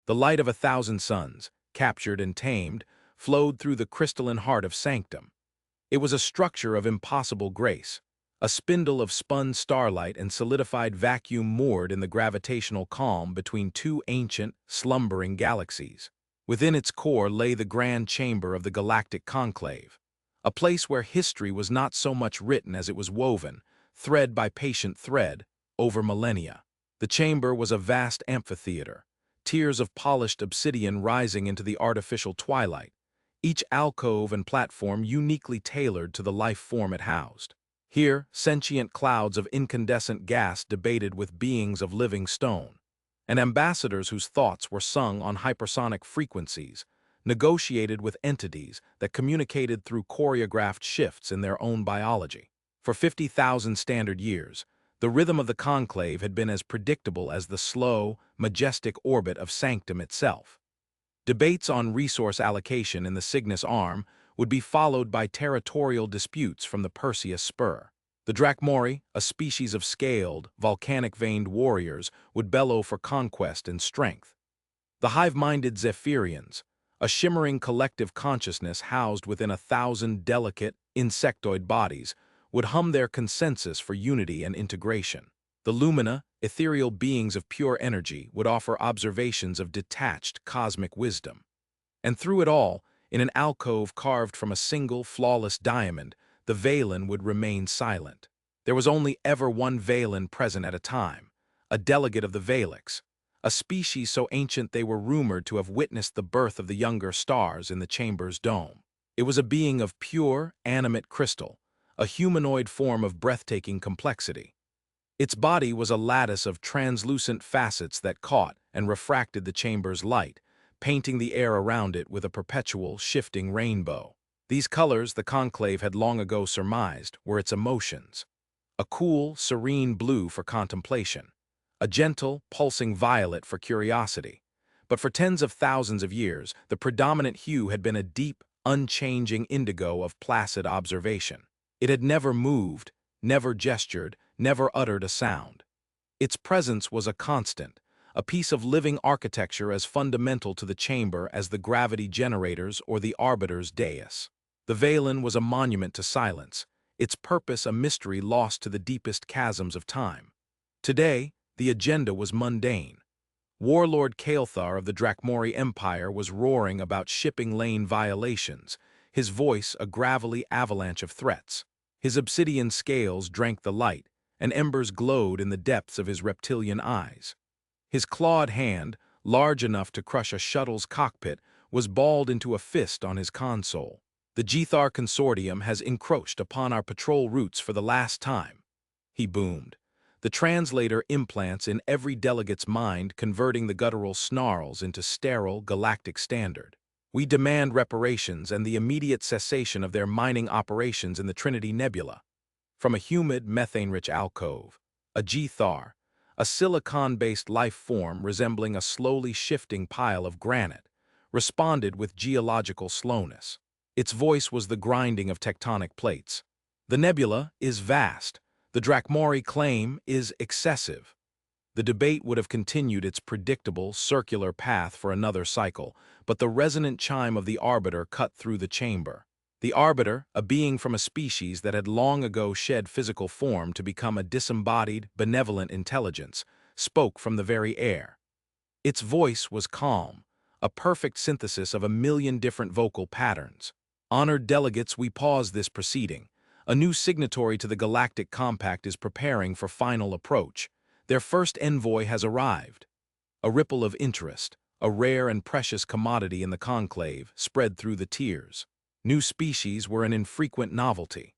The light of 1,000 suns, captured and tamed, flowed through the crystalline heart of Sanctum. It was a structure of impossible grace, a spindle of spun starlight and solidified vacuum moored in the gravitational calm between two ancient, slumbering galaxies. Within its core lay the grand chamber of the Galactic Conclave, a place where history was not so much written as it was woven, thread by patient thread, over millennia. The chamber was a vast amphitheater, tiers of polished obsidian rising into the artificial twilight, each alcove and platform uniquely tailored to the life form it housed. Here, sentient clouds of incandescent gas debated with beings of living stone, and ambassadors whose thoughts were sung on hypersonic frequencies negotiated with entities that communicated through choreographed shifts in their own biology. For 50,000 standard years, the rhythm of the conclave had been as predictable as the slow, majestic orbit of Sanctum itself. Debates on resource allocation in the Cygnus Arm would be followed by territorial disputes from the Perseus Spur. The Drachmori, a species of scaled, volcanic-veined warriors, would bellow for conquest and strength. The hive-minded Zephyrians, a shimmering collective consciousness housed within 1,000 delicate, insectoid bodies, would hum their consensus for unity and integration. The Lumina, ethereal beings of pure energy, would offer observations of detached cosmic wisdom. And through it all, in an alcove carved from a single, flawless diamond, the Vaelen would remain silent. There was only ever one Vaelen present at a time, a delegate of the Valix, a species so ancient they were rumored to have witnessed the birth of the younger stars in the chamber's dome. It was a being of pure, animate crystal, a humanoid form of breathtaking complexity. Its body was a lattice of translucent facets that caught and refracted the chamber's light, painting the air around it with a perpetual, shifting rainbow. These colors, the conclave had long ago surmised, were its emotions. A cool, serene blue for contemplation, a gentle, pulsing violet for curiosity. But for tens of thousands of years, the predominant hue had been a deep, unchanging indigo of placid observation. It had never moved, never gestured, never uttered a sound. Its presence was a constant, a piece of living architecture as fundamental to the chamber as the gravity generators or the arbiter's dais. The Vaelen was a monument to silence, its purpose a mystery lost to the deepest chasms of time. Today, the agenda was mundane. Warlord Kael'thar of the Drachmori Empire was roaring about shipping lane violations, his voice a gravelly avalanche of threats. His obsidian scales drank the light, and embers glowed in the depths of his reptilian eyes. His clawed hand, large enough to crush a shuttle's cockpit, was balled into a fist on his console. "The Gethar Consortium has encroached upon our patrol routes for the last time," he boomed, the translator implants in every delegate's mind converting the guttural snarls into sterile galactic standard. "We demand reparations and the immediate cessation of their mining operations in the Trinity Nebula." From a humid, methane-rich alcove, a Gethar, a silicon-based life form resembling a slowly shifting pile of granite, responded with geological slowness. Its voice was the grinding of tectonic plates. "The nebula is vast. The Drachmori claim is excessive." The debate would have continued its predictable, circular path for another cycle, but the resonant chime of the Arbiter cut through the chamber. The Arbiter, a being from a species that had long ago shed physical form to become a disembodied, benevolent intelligence, spoke from the very air. Its voice was calm, a perfect synthesis of 1,000,000 different vocal patterns. "Honored delegates, we pause this proceeding. A new signatory to the Galactic Compact is preparing for final approach. Their first envoy has arrived." A ripple of interest, a rare and precious commodity in the conclave, spread through the tiers. New species were an infrequent novelty.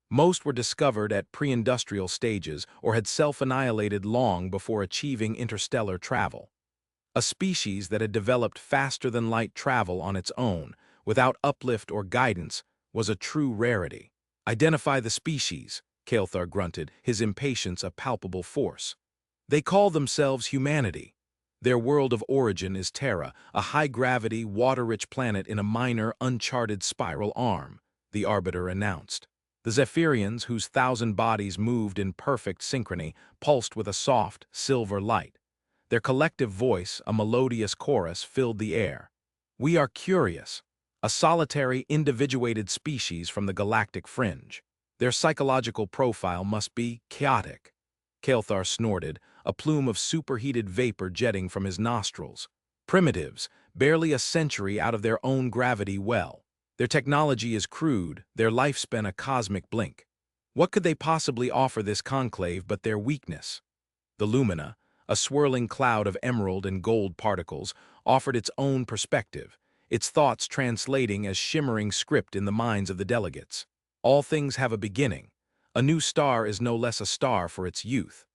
Most were discovered at pre-industrial stages or had self-annihilated long before achieving interstellar travel. A species that had developed faster-than-light travel on its own, without uplift or guidance, was a true rarity. "Identify the species," Kael'thar grunted, his impatience a palpable force. "They call themselves humanity. Their world of origin is Terra, a high-gravity, water-rich planet in a minor, uncharted spiral arm," the Arbiter announced. The Zephyrians, whose 1,000 bodies moved in perfect synchrony, pulsed with a soft, silver light. Their collective voice, a melodious chorus, filled the air. We are curious, a solitary, individuated species from the galactic fringe. Their psychological profile must be chaotic. Kael'thar snorted, a plume of superheated vapor jetting from his nostrils. Primitives, barely a century out of their own gravity well. Their technology is crude, their lifespan a cosmic blink. What could they possibly offer this conclave but their weakness? The lumina, a swirling cloud of emerald and gold particles, offered its own perspective, its thoughts translating as shimmering script in the minds of the delegates. All things have a beginning. A new star is no less a star for its youth.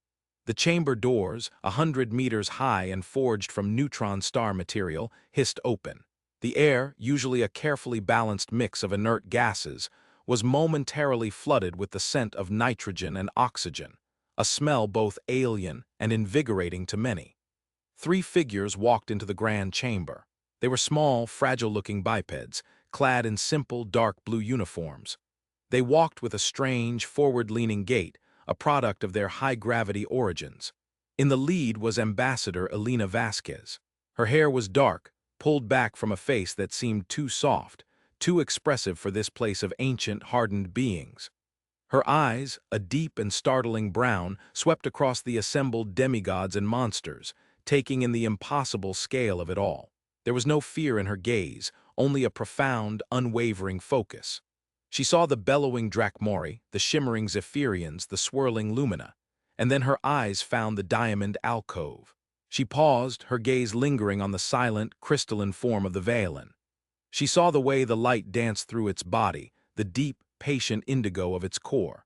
The chamber doors, 100 meters high and forged from neutron star material, hissed open. The air, usually a carefully balanced mix of inert gases, was momentarily flooded with the scent of nitrogen and oxygen, a smell both alien and invigorating to many. 3 figures walked into the grand chamber. They were small, fragile-looking bipeds, clad in simple, dark blue uniforms. They walked with a strange, forward-leaning gait, a product of their high-gravity origins. In the lead was Ambassador Elena Vasquez. Her hair was dark, pulled back from a face that seemed too soft, too expressive for this place of ancient, hardened beings. Her eyes, a deep and startling brown, swept across the assembled demigods and monsters, taking in the impossible scale of it all. There was no fear in her gaze, only a profound, unwavering focus. She saw the bellowing Drachmori, the shimmering Zephyrians, the swirling lumina, and then her eyes found the diamond alcove. She paused, her gaze lingering on the silent, crystalline form of the Vaelen. She saw the way the light danced through its body, the deep, patient indigo of its core.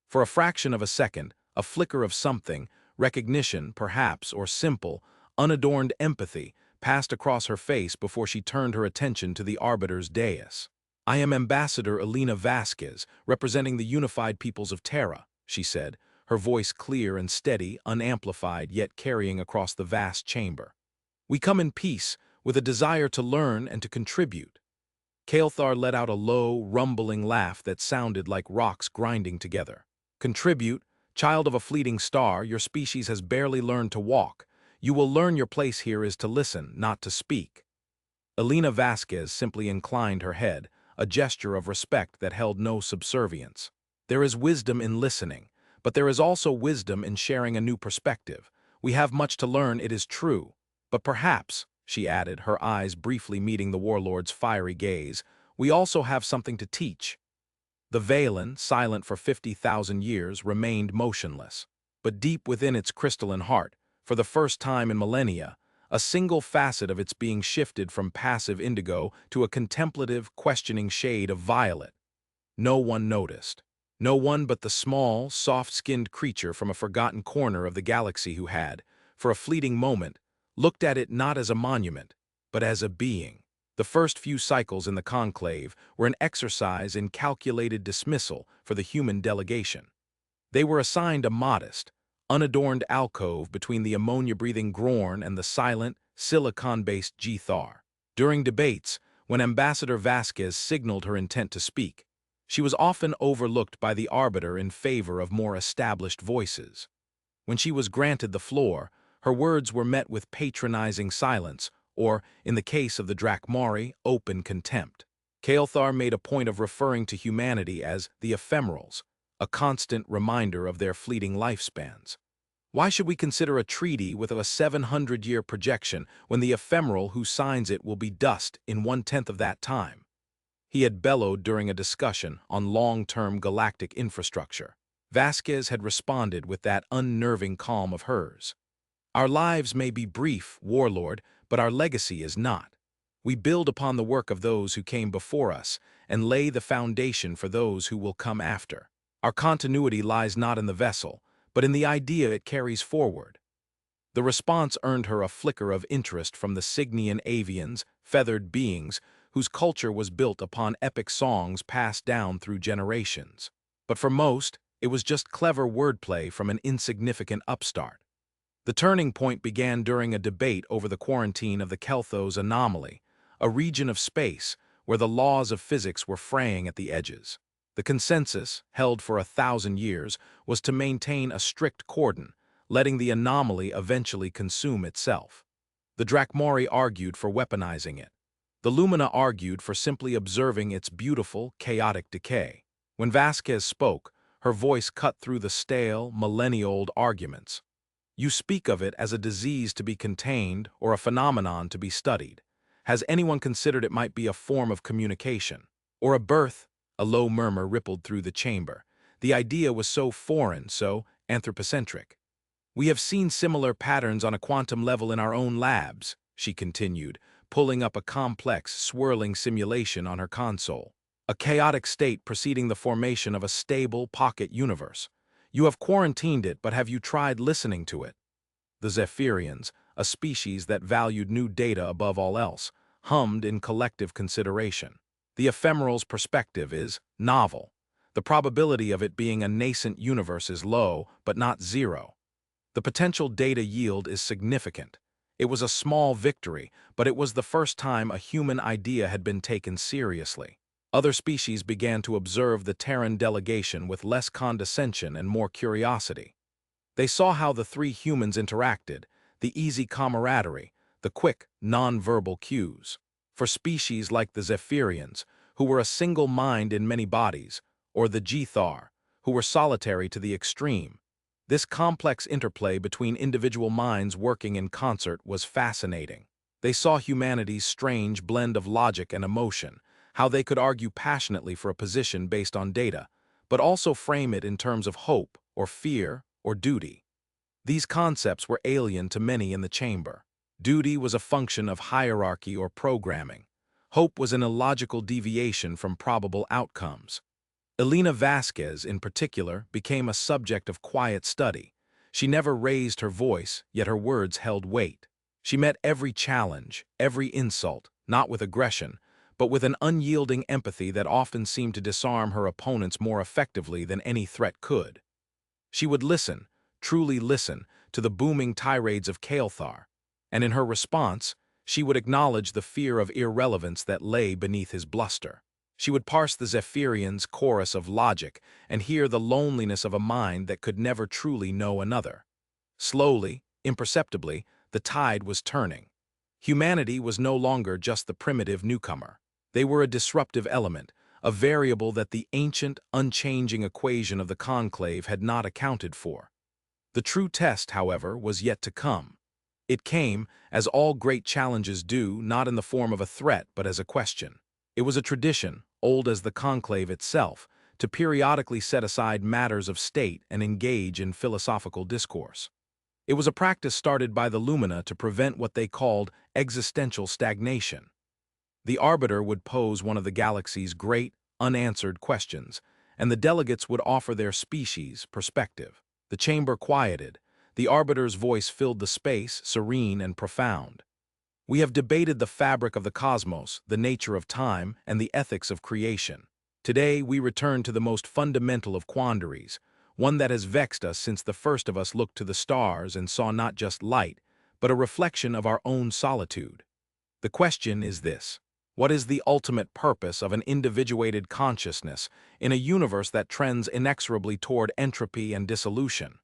For a fraction of a second, a flicker of something, recognition, perhaps, or simple, unadorned empathy, passed across her face before she turned her attention to the Arbiter's dais. "I am Ambassador Elena Vasquez, representing the unified peoples of Terra," she said, her voice clear and steady, unamplified, yet carrying across the vast chamber. "We come in peace, with a desire to learn and to contribute." Kael'thar let out a low, rumbling laugh that sounded like rocks grinding together. "Contribute? Child of a fleeting star, your species has barely learned to walk. You will learn your place here is to listen, not to speak." Elena Vasquez simply inclined her head, a gesture of respect that held no subservience. There is wisdom in listening, but there is also wisdom in sharing a new perspective. We have much to learn, it is true, but perhaps, she added, her eyes briefly meeting the warlord's fiery gaze, we also have something to teach. The Vaelen, silent for 50,000 years, remained motionless, but deep within its crystalline heart, for the first time in millennia, a single facet of its being shifted from passive indigo to a contemplative, questioning shade of violet. No one noticed. No one but the small, soft-skinned creature from a forgotten corner of the galaxy who had, for a fleeting moment, looked at it not as a monument, but as a being. The first few cycles in the conclave were an exercise in calculated dismissal for the human delegation. They were assigned a modest, unadorned alcove between the ammonia-breathing Grorn and the silent, silicon-based G-Thar. During debates, when Ambassador Vasquez signaled her intent to speak, she was often overlooked by the Arbiter in favor of more established voices. When she was granted the floor, her words were met with patronizing silence, or, in the case of the Drachmori, open contempt. Kael'thar made a point of referring to humanity as the ephemerals, a constant reminder of their fleeting lifespans. Why should we consider a treaty with a 700-year projection when the ephemeral who signs it will be dust in 1/10 of that time? He had bellowed during a discussion on long-term galactic infrastructure. Vasquez had responded with that unnerving calm of hers. "Our lives may be brief, warlord, but our legacy is not. We build upon the work of those who came before us and lay the foundation for those who will come after. Our continuity lies not in the vessel, but in the idea it carries forward." The response earned her a flicker of interest from the Cygnian avians, feathered beings, whose culture was built upon epic songs passed down through generations. But for most, it was just clever wordplay from an insignificant upstart. The turning point began during a debate over the quarantine of the Kelthos anomaly, a region of space where the laws of physics were fraying at the edges. The consensus, held for 1,000 years, was to maintain a strict cordon, letting the anomaly eventually consume itself. The Drachmori argued for weaponizing it. The Lumina argued for simply observing its beautiful, chaotic decay. When Vasquez spoke, her voice cut through the stale, millennia-old arguments. You speak of it as a disease to be contained or a phenomenon to be studied. Has anyone considered it might be a form of communication? Or a birth? A low murmur rippled through the chamber. The idea was so foreign, so anthropocentric. We have seen similar patterns on a quantum level in our own labs, she continued, pulling up a complex, swirling simulation on her console. A chaotic state preceding the formation of a stable pocket universe. You have quarantined it, but have you tried listening to it? The Zephyrians, a species that valued new data above all else, hummed in collective consideration. The ephemeral's perspective is novel. The probability of it being a nascent universe is low, but not zero. The potential data yield is significant. It was a small victory, but it was the first time a human idea had been taken seriously. Other species began to observe the Terran delegation with less condescension and more curiosity. They saw how the three humans interacted, the easy camaraderie, the quick, non-verbal cues. For species like the Zephyrians, who were a single mind in many bodies, or the Gethar, who were solitary to the extreme, this complex interplay between individual minds working in concert was fascinating. They saw humanity's strange blend of logic and emotion, how they could argue passionately for a position based on data, but also frame it in terms of hope, or fear, or duty. These concepts were alien to many in the chamber. Duty was a function of hierarchy or programming. Hope was an illogical deviation from probable outcomes. Elena Vasquez, in particular, became a subject of quiet study. She never raised her voice, yet her words held weight. She met every challenge, every insult, not with aggression, but with an unyielding empathy that often seemed to disarm her opponents more effectively than any threat could. She would listen, truly listen, to the booming tirades of Kael'thar, and in her response, she would acknowledge the fear of irrelevance that lay beneath his bluster. She would parse the Zephyrians' chorus of logic and hear the loneliness of a mind that could never truly know another. Slowly, imperceptibly, the tide was turning. Humanity was no longer just the primitive newcomer. They were a disruptive element, a variable that the ancient, unchanging equation of the Conclave had not accounted for. The true test, however, was yet to come. It came, as all great challenges do, not in the form of a threat but as a question. It was a tradition, old as the Conclave itself, to periodically set aside matters of state and engage in philosophical discourse. It was a practice started by the Lumina to prevent what they called existential stagnation. The Arbiter would pose one of the galaxy's great, unanswered questions, and the delegates would offer their species' perspective. The chamber quieted. The Arbiter's voice filled the space, serene and profound. We have debated the fabric of the cosmos, the nature of time, and the ethics of creation. Today, we return to the most fundamental of quandaries, one that has vexed us since the first of us looked to the stars and saw not just light, but a reflection of our own solitude. The question is this: what is the ultimate purpose of an individuated consciousness in a universe that trends inexorably toward entropy and dissolution?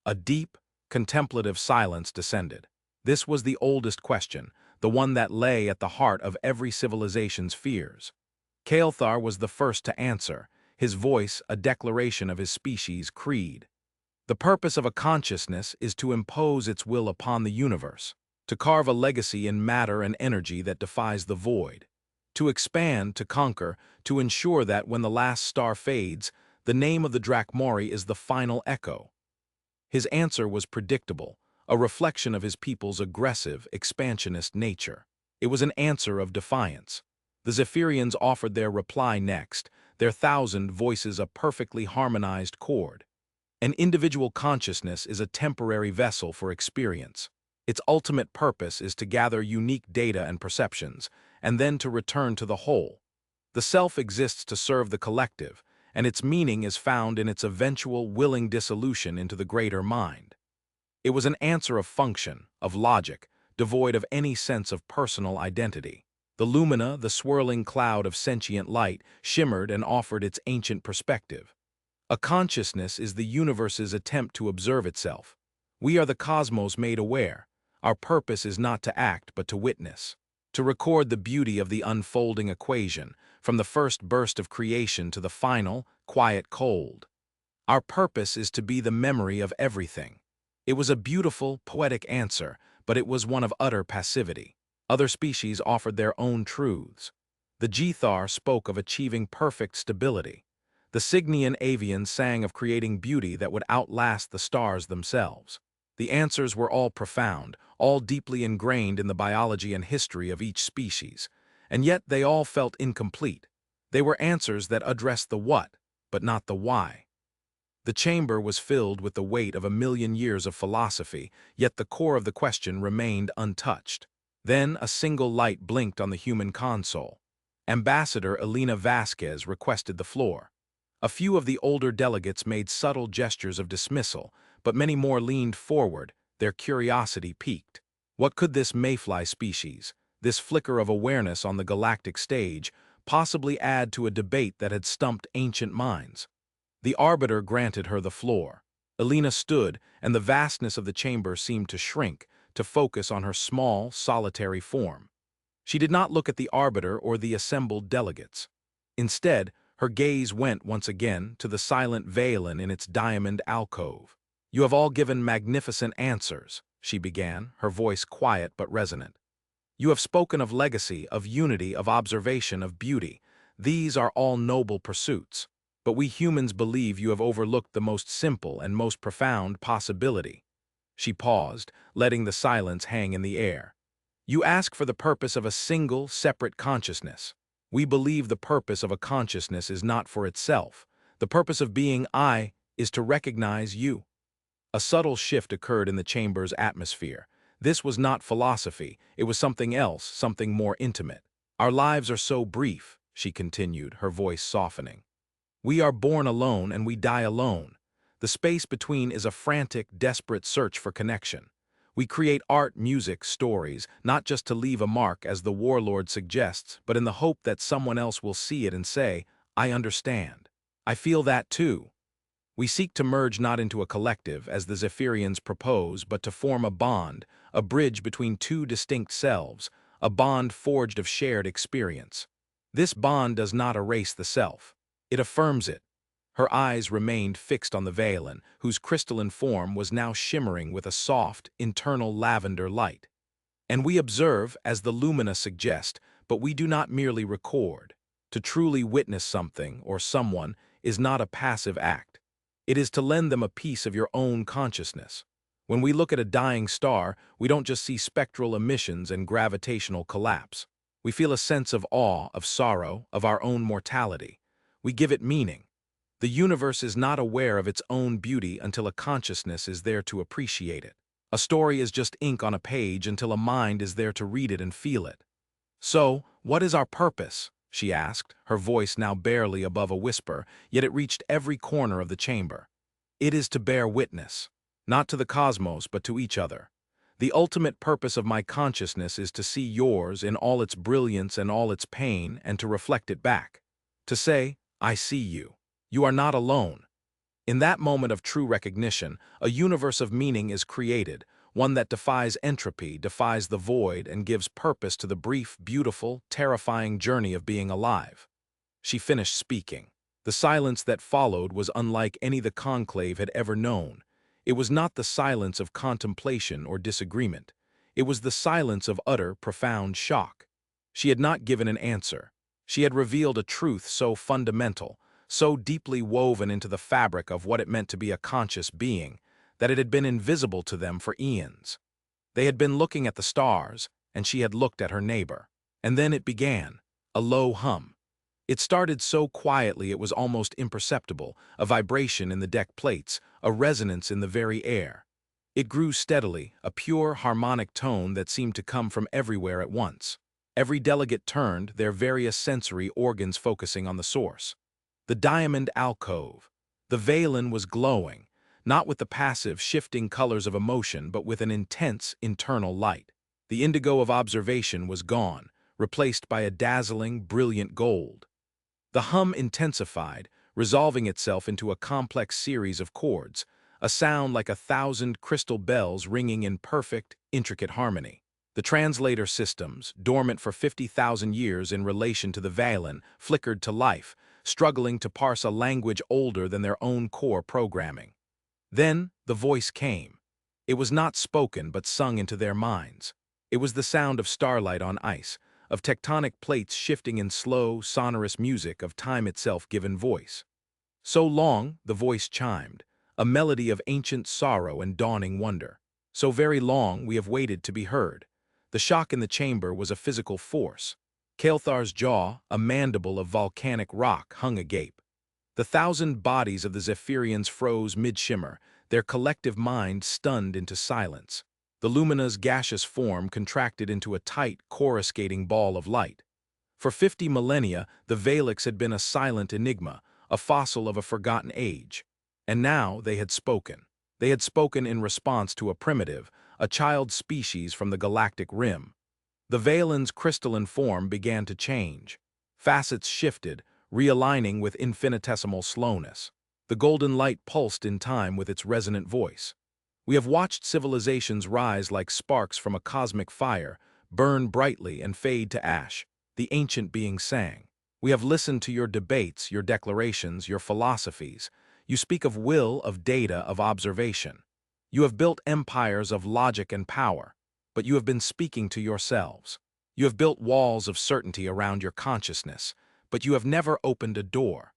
A deep, contemplative silence descended. This was the oldest question, the one that lay at the heart of every civilization's fears. Kael'thar was the first to answer, his voice a declaration of his species' creed. The purpose of a consciousness is to impose its will upon the universe, to carve a legacy in matter and energy that defies the void, to expand, to conquer, to ensure that when the last star fades, the name of the Drachmori is the final echo. His answer was predictable, a reflection of his people's aggressive, expansionist nature. It was an answer of defiance. The Zephyrians offered their reply next, their 1,000 voices a perfectly harmonized chord. An individual consciousness is a temporary vessel for experience. Its ultimate purpose is to gather unique data and perceptions, and then to return to the whole. The self exists to serve the collective, and its meaning is found in its eventual willing dissolution into the greater mind. It was an answer of function, of logic, devoid of any sense of personal identity. The lumina, the swirling cloud of sentient light, shimmered and offered its ancient perspective. A consciousness is the universe's attempt to observe itself. We are the cosmos made aware. Our purpose is not to act, but to witness. To record the beauty of the unfolding equation, from the first burst of creation to the final, quiet cold. Our purpose is to be the memory of everything. It was a beautiful, poetic answer, but it was one of utter passivity. Other species offered their own truths. The Gethar spoke of achieving perfect stability. The Cygnian avians sang of creating beauty that would outlast the stars themselves. The answers were all profound, all deeply ingrained in the biology and history of each species, and yet they all felt incomplete. They were answers that addressed the what, but not the why. The chamber was filled with the weight of 1,000,000 years of philosophy, yet the core of the question remained untouched. Then a single light blinked on the human console. Ambassador Elena Vasquez requested the floor. A few of the older delegates made subtle gestures of dismissal, but many more leaned forward, their curiosity piqued. What could this mayfly species, this flicker of awareness on the galactic stage, possibly add to a debate that had stumped ancient minds? The arbiter granted her the floor. Elena stood, and the vastness of the chamber seemed to shrink, to focus on her small, solitary form. She did not look at the arbiter or the assembled delegates. Instead, her gaze went once again to the silent Vaelen in its diamond alcove. "You have all given magnificent answers," she began, her voice quiet but resonant. "You have spoken of legacy, of unity, of observation, of beauty. These are all noble pursuits. But we humans believe you have overlooked the most simple and most profound possibility." She paused, letting the silence hang in the air. "You ask for the purpose of a single, separate consciousness. We believe the purpose of a consciousness is not for itself. The purpose of being I is to recognize you." A subtle shift occurred in the chamber's atmosphere. This was not philosophy, it was something else, something more intimate. "Our lives are so brief," she continued, her voice softening. "We are born alone and we die alone. The space between is a frantic, desperate search for connection. We create art, music, stories, not just to leave a mark as the warlord suggests, but in the hope that someone else will see it and say, 'I understand. I feel that too.' We seek to merge not into a collective, as the Zephyrians propose, but to form a bond, a bridge between two distinct selves, a bond forged of shared experience. This bond does not erase the self. It affirms it." Her eyes remained fixed on the Vaelen, whose crystalline form was now shimmering with a soft, internal lavender light. "And we observe, as the lumina suggest, but we do not merely record. To truly witness something, or someone, is not a passive act. It is to lend them a piece of your own consciousness. When we look at a dying star, we don't just see spectral emissions and gravitational collapse. We feel a sense of awe, of sorrow, of our own mortality. We give it meaning. The universe is not aware of its own beauty until a consciousness is there to appreciate it. A story is just ink on a page until a mind is there to read it and feel it." "So, what is our purpose?" she asked, her voice now barely above a whisper, yet it reached every corner of the chamber. "It is to bear witness, not to the cosmos, but to each other. The ultimate purpose of my consciousness is to see yours in all its brilliance and all its pain, and to reflect it back. To say, 'I see you. You are not alone.' In that moment of true recognition, a universe of meaning is created, one that defies entropy, defies the void, and gives purpose to the brief, beautiful, terrifying journey of being alive." She finished speaking. The silence that followed was unlike any the conclave had ever known. It was not the silence of contemplation or disagreement. It was the silence of utter, profound shock. She had not given an answer. She had revealed a truth so fundamental, so deeply woven into the fabric of what it meant to be a conscious being, that it had been invisible to them for eons. They had been looking at the stars, and she had looked at her neighbor. And then it began, a low hum. It started so quietly it was almost imperceptible, a vibration in the deck plates, a resonance in the very air. It grew steadily, a pure, harmonic tone that seemed to come from everywhere at once. Every delegate turned, their various sensory organs focusing on the source. The diamond alcove. The Vaelen was glowing, not with the passive, shifting colors of emotion, but with an intense, internal light. The indigo of observation was gone, replaced by a dazzling, brilliant gold. The hum intensified, resolving itself into a complex series of chords, a sound like 1,000 crystal bells ringing in perfect, intricate harmony. The translator systems, dormant for 50,000 years in relation to the Vaelen, flickered to life, struggling to parse a language older than their own core programming. Then the voice came. It was not spoken but sung into their minds. It was the sound of starlight on ice, of tectonic plates shifting in slow, sonorous music of time itself given voice. So long, the voice chimed, a melody of ancient sorrow and dawning wonder. So very long we have waited to be heard. The shock in the chamber was a physical force. Kael'thar's jaw, a mandible of volcanic rock, hung agape. The 1,000 bodies of the Zephyrians froze mid-shimmer, their collective mind stunned into silence. The Lumina's gaseous form contracted into a tight, coruscating ball of light. For 50 millennia, the Valix had been a silent enigma, a fossil of a forgotten age. And now they had spoken. They had spoken in response to a primitive, a child species from the galactic rim. The Vaelen's crystalline form began to change. Facets shifted, realigning with infinitesimal slowness. The golden light pulsed in time with its resonant voice. We have watched civilizations rise like sparks from a cosmic fire, burn brightly and fade to ash. The ancient being sang. We have listened to your debates, your declarations, your philosophies. You speak of will, of data, of observation. You have built empires of logic and power, but you have been speaking to yourselves. You have built walls of certainty around your consciousness, but you have never opened a door.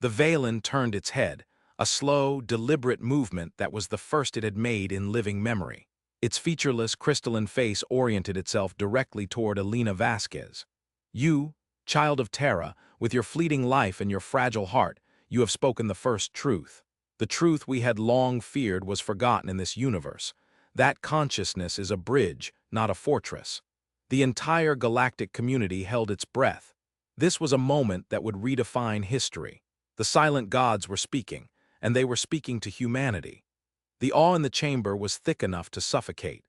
The Vaelen turned its head, a slow, deliberate movement that was the first it had made in living memory. Its featureless, crystalline face oriented itself directly toward Elena Vasquez. You, child of Terra, with your fleeting life and your fragile heart, you have spoken the first truth. The truth we had long feared was forgotten in this universe. That consciousness is a bridge, not a fortress. The entire galactic community held its breath. This was a moment that would redefine history. The silent gods were speaking, and they were speaking to humanity. The awe in the chamber was thick enough to suffocate.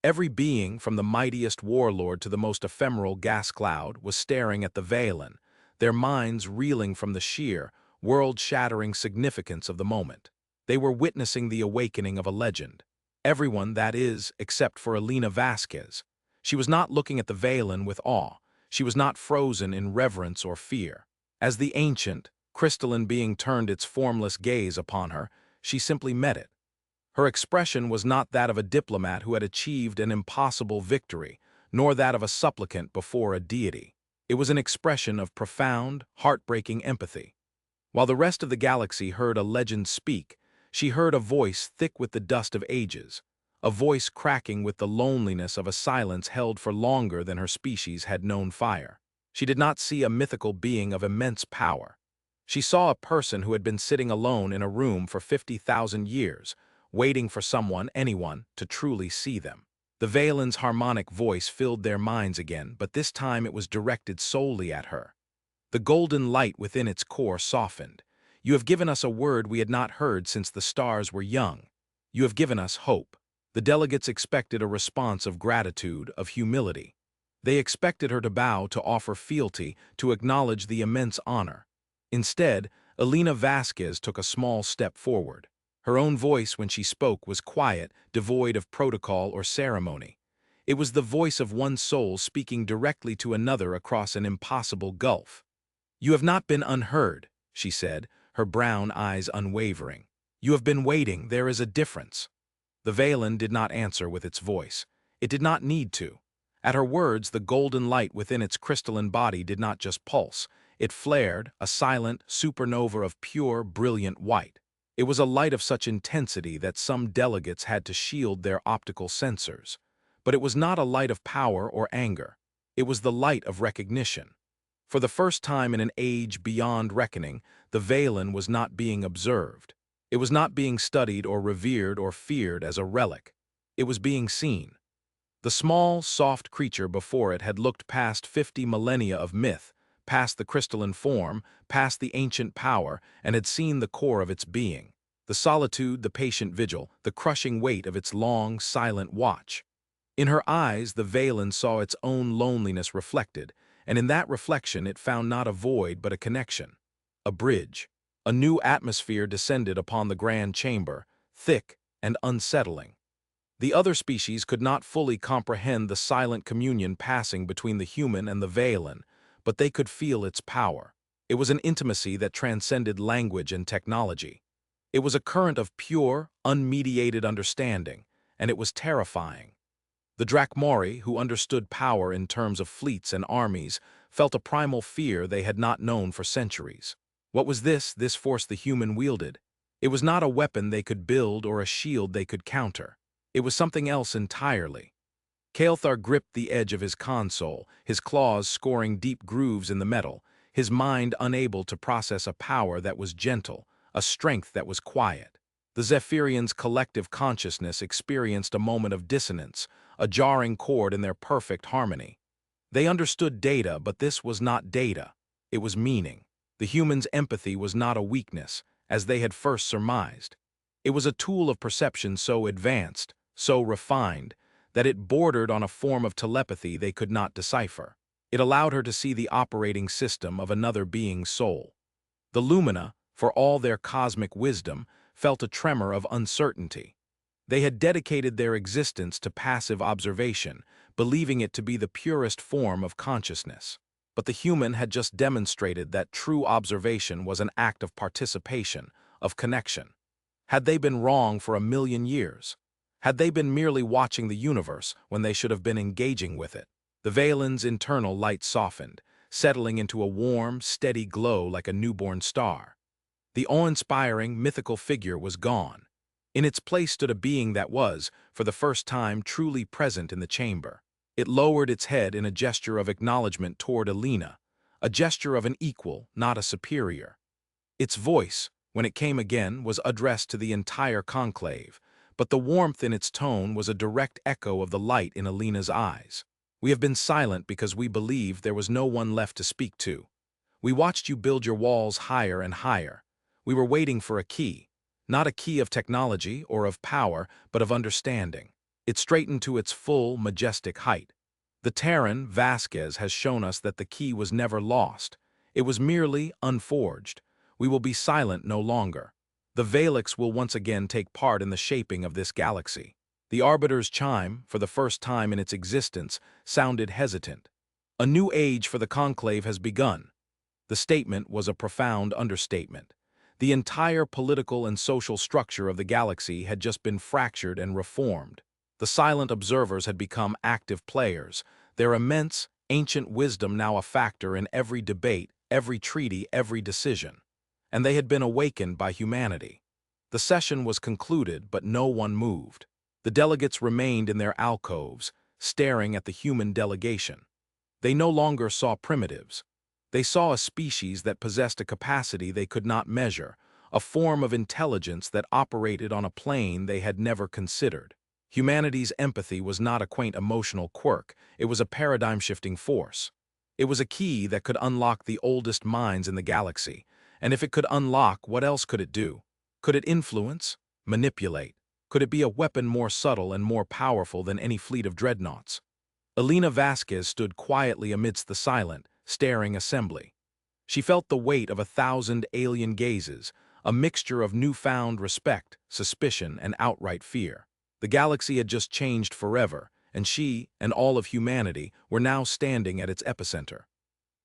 Every being, from the mightiest warlord to the most ephemeral gas cloud, was staring at the Vaelen, their minds reeling from the sheer, world-shattering significance of the moment. They were witnessing the awakening of a legend. Everyone, that is, except for Elena Vasquez. She was not looking at the Vaelen with awe. She was not frozen in reverence or fear. As the ancient, crystalline being turned its formless gaze upon her, she simply met it. Her expression was not that of a diplomat who had achieved an impossible victory, nor that of a supplicant before a deity. It was an expression of profound, heartbreaking empathy. While the rest of the galaxy heard a legend speak, she heard a voice thick with the dust of ages, a voice cracking with the loneliness of a silence held for longer than her species had known fire. She did not see a mythical being of immense power. She saw a person who had been sitting alone in a room for 50,000 years, waiting for someone, anyone, to truly see them. The Vaelen's harmonic voice filled their minds again, but this time it was directed solely at her. The golden light within its core softened. You have given us a word we had not heard since the stars were young. You have given us hope. The delegates expected a response of gratitude, of humility. They expected her to bow, to offer fealty, to acknowledge the immense honor. Instead, Elena Vasquez took a small step forward. Her own voice when she spoke was quiet, devoid of protocol or ceremony. It was the voice of one soul speaking directly to another across an impossible gulf. "You have not been unheard," she said, her brown eyes unwavering. "You have been waiting. There is a difference." The Vaelen did not answer with its voice. It did not need to. At her words, the golden light within its crystalline body did not just pulse. It flared, a silent supernova of pure, brilliant white. It was a light of such intensity that some delegates had to shield their optical sensors. But it was not a light of power or anger. It was the light of recognition. For the first time in an age beyond reckoning, the Vaelen was not being observed. It was not being studied or revered or feared as a relic. It was being seen. The small, soft creature before it had looked past 50 millennia of myth, past the crystalline form, past the ancient power, and had seen the core of its being. The solitude, the patient vigil, the crushing weight of its long, silent watch. In her eyes, the Vaelen saw its own loneliness reflected, and in that reflection it found not a void but a connection, a bridge. A new atmosphere descended upon the grand chamber, thick, and unsettling. The other species could not fully comprehend the silent communion passing between the human and the Vaelen, but they could feel its power. It was an intimacy that transcended language and technology. It was a current of pure, unmediated understanding, and it was terrifying. The Drakmori, who understood power in terms of fleets and armies, felt a primal fear they had not known for centuries. What was this force the human wielded? It was not a weapon they could build or a shield they could counter. It was something else entirely. Kael'thar gripped the edge of his console, his claws scoring deep grooves in the metal, his mind unable to process a power that was gentle, a strength that was quiet. The Zephyrians' collective consciousness experienced a moment of dissonance, a jarring chord in their perfect harmony. They understood data, but this was not data. It was meaning. The humans' empathy was not a weakness, as they had first surmised. It was a tool of perception so advanced, so refined, that it bordered on a form of telepathy they could not decipher. It allowed her to see the operating system of another being's soul. The Lumina, for all their cosmic wisdom, felt a tremor of uncertainty. They had dedicated their existence to passive observation, believing it to be the purest form of consciousness. But the human had just demonstrated that true observation was an act of participation, of connection. Had they been wrong for 1,000,000 years? Had they been merely watching the universe when they should have been engaging with it? The Vaelen's internal light softened, settling into a warm, steady glow like a newborn star. The awe-inspiring, mythical figure was gone. In its place stood a being that was, for the first time, truly present in the chamber. It lowered its head in a gesture of acknowledgement toward Alina, a gesture of an equal, not a superior. Its voice, when it came again, was addressed to the entire conclave, but the warmth in its tone was a direct echo of the light in Alina's eyes. We have been silent because we believed there was no one left to speak to. We watched you build your walls higher and higher. We were waiting for a key, not a key of technology or of power, but of understanding. It straightened to its full, majestic height. The Terran, Vasquez, has shown us that the key was never lost. It was merely unforged. We will be silent no longer. The Valix will once again take part in the shaping of this galaxy. The Arbiter's chime, for the first time in its existence, sounded hesitant. A new age for the Conclave has begun. The statement was a profound understatement. The entire political and social structure of the galaxy had just been fractured and reformed. The silent observers had become active players, their immense, ancient wisdom now a factor in every debate, every treaty, every decision. And they had been awakened by humanity. The session was concluded, but no one moved. The delegates remained in their alcoves, staring at the human delegation. They no longer saw primitives. They saw a species that possessed a capacity they could not measure, a form of intelligence that operated on a plane they had never considered. Humanity's empathy was not a quaint emotional quirk, it was a paradigm-shifting force. It was a key that could unlock the oldest minds in the galaxy, and if it could unlock, what else could it do? Could it influence? Manipulate? Could it be a weapon more subtle and more powerful than any fleet of dreadnoughts? Alina Vasquez stood quietly amidst the silent, staring assembly. She felt the weight of 1,000 alien gazes, a mixture of newfound respect, suspicion, and outright fear. The galaxy had just changed forever, and she, and all of humanity, were now standing at its epicenter.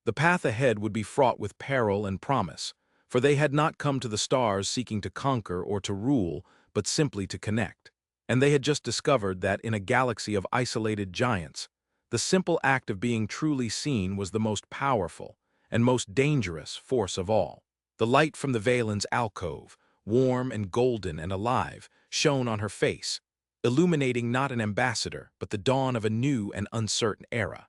The path ahead would be fraught with peril and promise, for they had not come to the stars seeking to conquer or to rule, but simply to connect. And they had just discovered that in a galaxy of isolated giants, the simple act of being truly seen was the most powerful and most dangerous force of all. The light from the Vaelen's alcove, warm and golden and alive, shone on her face, illuminating not an ambassador, but the dawn of a new and uncertain era.